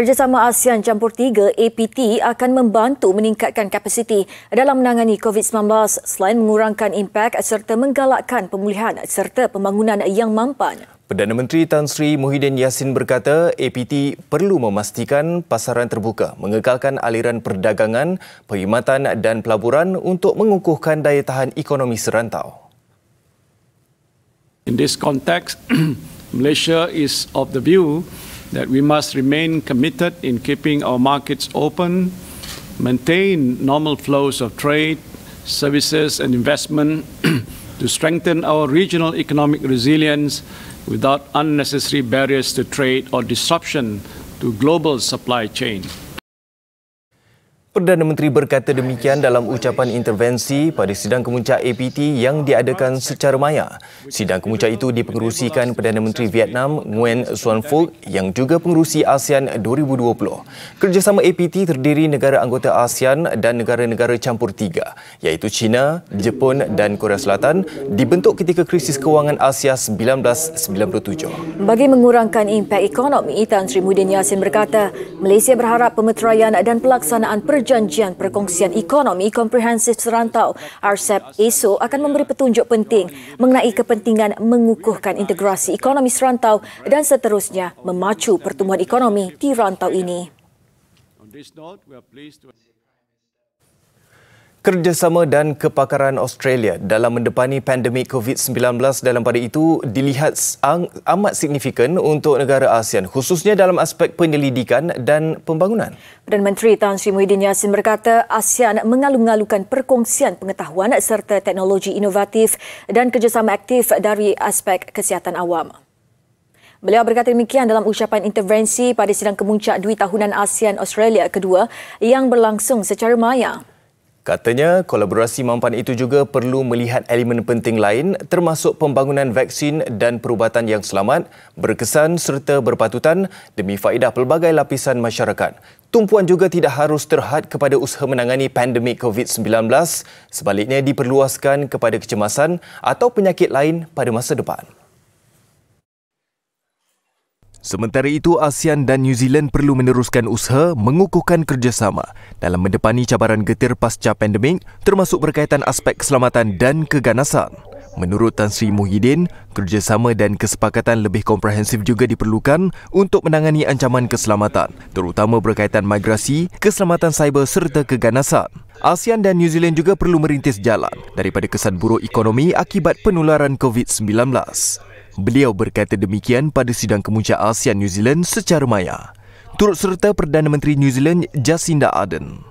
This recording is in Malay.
Kerjasama ASEAN Campur Tiga (APT) akan membantu meningkatkan kapasiti dalam menangani COVID-19 selain mengurangkan impak serta menggalakkan pemulihan serta pembangunan yang mampan. Perdana Menteri Tan Sri Muhyiddin Yassin berkata APT perlu memastikan pasaran terbuka, mengekalkan aliran perdagangan, perkhidmatan dan pelaburan untuk mengukuhkan daya tahan ekonomi serantau. In this context, Malaysia is of the view that we must remain committed in keeping our markets open, maintain normal flows of trade, services and investment to strengthen our regional economic resilience without unnecessary barriers to trade or disruption to global supply chain. Perdana Menteri berkata demikian dalam ucapan intervensi pada sidang kemuncak APT yang diadakan secara maya. Sidang kemuncak itu dipengerusikan Perdana Menteri Vietnam Nguyen Xuan Phuc yang juga pengerusi ASEAN 2020. Kerjasama APT terdiri negara anggota ASEAN dan negara-negara campur tiga iaitu China, Jepun dan Korea Selatan dibentuk ketika krisis kewangan Asia 1997. Bagi mengurangkan impak ekonomi, Tan Sri Muhyiddin Yassin berkata Malaysia berharap pemeteraian dan pelaksanaan Perjanjian Perkongsian Ekonomi Komprehensif Serantau (RCEP) esok akan memberi petunjuk penting mengenai kepentingan mengukuhkan integrasi ekonomi serantau dan seterusnya memacu pertumbuhan ekonomi di rantau ini. Kerjasama dan kepakaran Australia dalam mendepani pandemik COVID-19 dalam pada itu dilihat amat signifikan untuk negara ASEAN khususnya dalam aspek penyelidikan dan pembangunan. Perdana Menteri Tan Sri Muhyiddin Yassin berkata ASEAN mengalu-alukan perkongsian pengetahuan serta teknologi inovatif dan kerjasama aktif dari aspek kesihatan awam. Beliau berkata demikian dalam ucapan intervensi pada sidang kemuncak Dui Tahunan ASEAN Australia kedua yang berlangsung secara maya. Katanya, kolaborasi mampan itu juga perlu melihat elemen penting lain termasuk pembangunan vaksin dan perubatan yang selamat, berkesan serta berpatutan demi faedah pelbagai lapisan masyarakat. Tumpuan juga tidak harus terhad kepada usaha menangani pandemik COVID-19, sebaliknya diperluaskan kepada kecemasan atau penyakit lain pada masa depan. Sementara itu, ASEAN dan New Zealand perlu meneruskan usaha mengukuhkan kerjasama dalam mendepani cabaran getir pasca pandemik termasuk berkaitan aspek keselamatan dan keganasan. Menurut Tan Sri Muhyiddin, kerjasama dan kesepakatan lebih komprehensif juga diperlukan untuk menangani ancaman keselamatan, terutama berkaitan migrasi, keselamatan cyber serta keganasan. ASEAN dan New Zealand juga perlu merintis jalan daripada kesan buruk ekonomi akibat penularan COVID-19. Beliau berkata demikian pada sidang kemuncak ASEAN New Zealand secara maya. Turut serta Perdana Menteri New Zealand Jacinda Ardern.